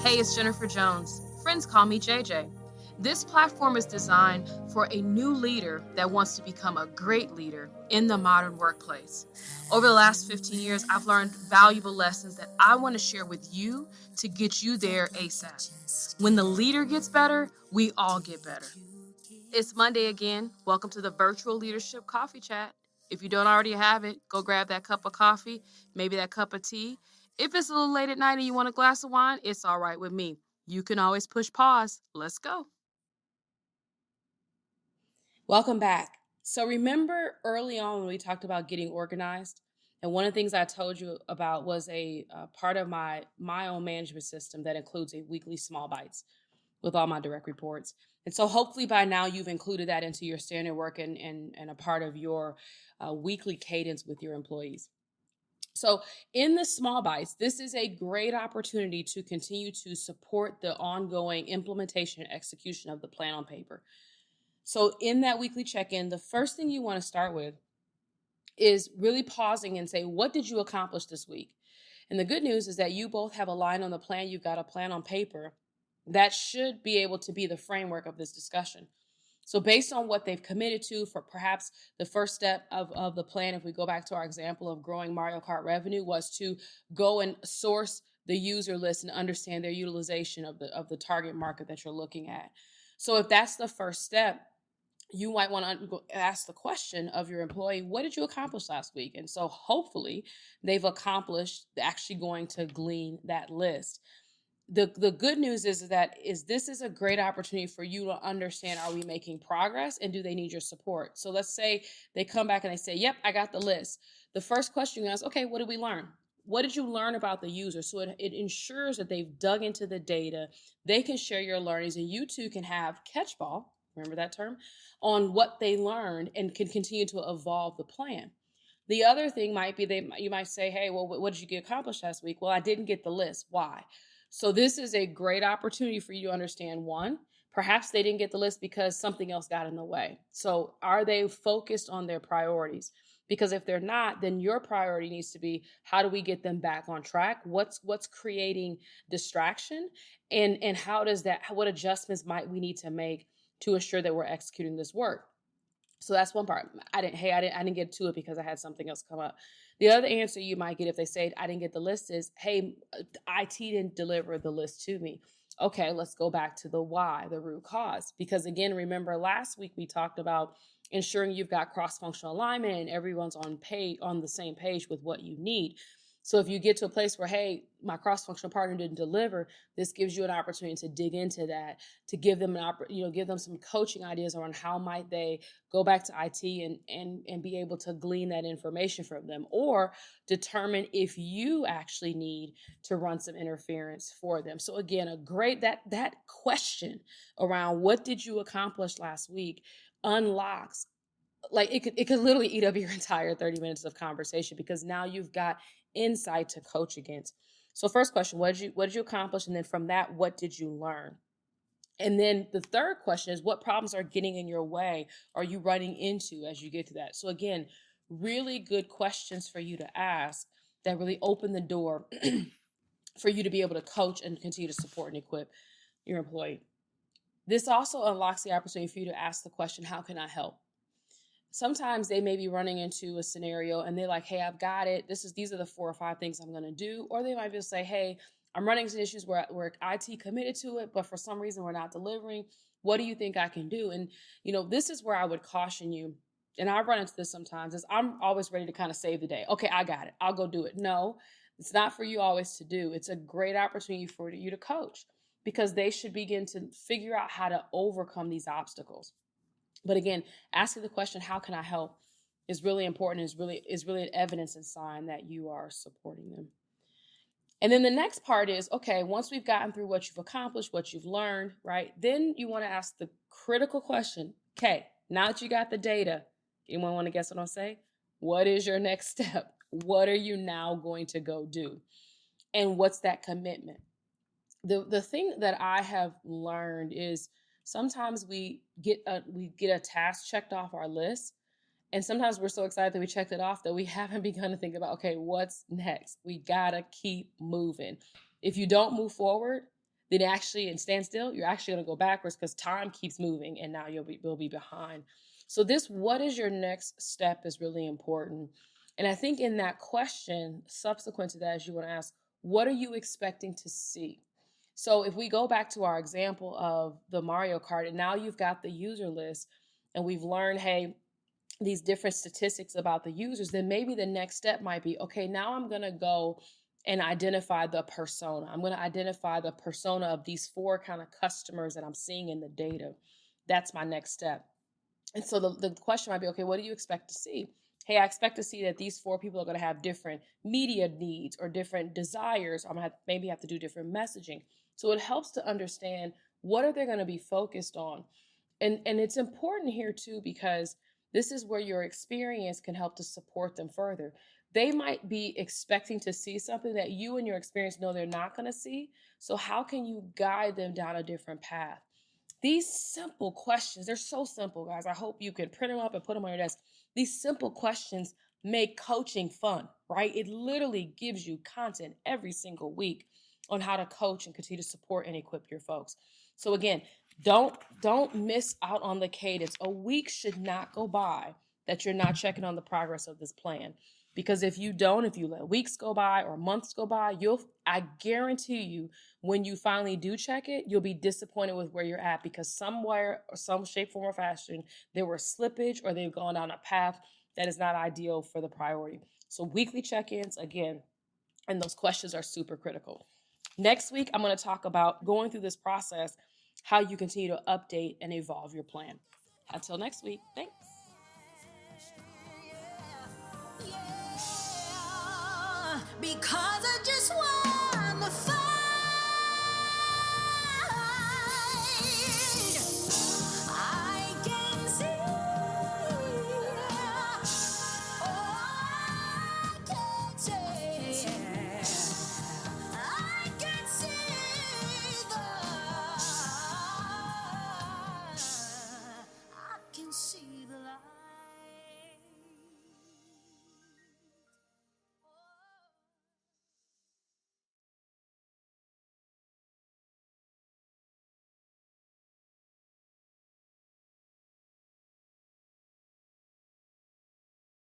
Hey, it's Jennifer Jones. Friends call me JJ. This platform is designed for a new leader that wants to become a great leader in the modern workplace. Over the last 15 years, I've learned valuable lessons that I want to share with you to get you there ASAP. When the leader gets better, we all get better. It's Monday again. Welcome to the Virtual Leadership Coffee Chat. If you don't already have it, go grab that cup of coffee, maybe that cup of tea. If it's a little late at night and you want a glass of wine, it's all right with me. You can always push pause. Let's go. Welcome back. So remember early on when we talked about getting organized, and one of the things I told you about was a part of my own management system that includes a weekly small bites with all my direct reports. And so hopefully by now you've included that into your standard work and a part of your weekly cadence with your employees. So in the small bites, this is a great opportunity to continue to support the ongoing implementation and execution of the plan on paper. So in that weekly check-in, the first thing you want to start with is really pausing and say, what did you accomplish this week? And the good news is that you both have a line on the plan. You've got a plan on paper that should be able to be the framework of this discussion. So based on what they've committed to for perhaps the first step of the plan, if we go back to our example of growing Mario Kart revenue, was to go and source the user list and understand their utilization of the target market that you're looking at. So if that's the first step, you might want to ask the question of your employee, what did you accomplish last week? And so hopefully they've accomplished actually going to glean that list. The good news is that this is a great opportunity for you to understand, are we making progress and do they need your support? So let's say they come back and they say, yep, I got the list. The first question you ask, okay, what did we learn? What did you learn about the user? So it ensures that they've dug into the data. They can share your learnings and you two can have catchball, remember that term, on what they learned and can continue to evolve the plan. The other thing might be you might say, hey, well, what did you get accomplished last week? Well, I didn't get the list. Why? So this is a great opportunity for you to understand, one, perhaps they didn't get the list because something else got in the way. So are they focused on their priorities? Because if they're not, then your priority needs to be, how do we get them back on track? What's creating distraction? And what adjustments might we need to make to ensure that we're executing this work? So that's one part. I didn't get to it because I had something else come up. The other answer you might get if they say I didn't get the list is, hey, IT didn't deliver the list to me. Okay, let's go back to the why, the root cause. Because again, remember last week we talked about ensuring you've got cross-functional alignment and everyone's on the same page with what you need. So if you get to a place where, hey, my cross-functional partner didn't deliver, this gives you an opportunity to dig into that, to give them give them some coaching ideas on how might they go back to IT and be able to glean that information from them, or determine if you actually need to run some interference for them. So again, a great that question around what did you accomplish last week unlocks, like it could literally eat up your entire 30 minutes of conversation, because now you've got insight to coach against. So first question, what did you accomplish? And then from that, what did you learn? And then the third question is, what problems are getting in your way? Are you running into as you get to that? So again, really good questions for you to ask that really open the door for you to be able to coach and continue to support and equip your employee. This also unlocks the opportunity for you to ask the question, how can I help? Sometimes they may be running into a scenario and they're like, hey, I've got it. These are the 4 or 5 things I'm going to do. Or they might just say, hey, I'm running into issues where IT committed to it, but for some reason we're not delivering. What do you think I can do? And, this is where I would caution you. And I run into this sometimes, is I'm always ready to kind of save the day. Okay, I got it. I'll go do it. No, it's not for you always to do. It's a great opportunity for you to coach, because they should begin to figure out how to overcome these obstacles. But again, asking the question, how can I help, is really important, is really an evidence and sign that you are supporting them. And then the next part is, okay, once we've gotten through what you've accomplished, what you've learned, right? Then you want to ask the critical question, okay, now that you got the data, anyone want to guess what I'll say? What is your next step? What are you now going to go do? And what's that commitment? The thing that I have learned is, sometimes we get a task checked off our list, and sometimes we're so excited that we checked it off that we haven't begun to think about, okay, what's next? We gotta keep moving. If you don't move forward, then actually and stand still, you're actually going to go backwards because time keeps moving and now you'll be behind. So this what is your next step is really important. And I think in that question, subsequent to that, as you want to ask, what are you expecting to see? So if we go back to our example of the Mario Kart, and now you've got the user list, and we've learned, hey, these different statistics about the users, then maybe the next step might be, okay, now I'm going to go and identify the persona. I'm going to identify the persona of these four kind of customers that I'm seeing in the data. That's my next step. And so the question might be, okay, what do you expect to see? Hey, I expect to see that these four people are going to have different media needs or different desires. I'm going to maybe have to do different messaging. So it helps to understand what are they going to be focused on. And it's important here too, because this is where your experience can help to support them further. They might be expecting to see something that you and your experience know they're not going to see. So how can you guide them down a different path? These simple questions, they're so simple, guys. I hope you can print them up and put them on your desk. These simple questions make coaching fun, right? It literally gives you content every single week on how to coach and continue to support and equip your folks. So again, don't miss out on the cadence. A week should not go by that you're not checking on the progress of this plan. Because if you don't, if you let weeks go by or months go by, I guarantee you, when you finally do check it, you'll be disappointed with where you're at because somewhere or some shape, form, or fashion, there were slippage or they've gone down a path that is not ideal for the priority. So weekly check-ins, again, and those questions are super critical. Next week, I'm going to talk about going through this process, how you continue to update and evolve your plan. Until next week, thanks. Because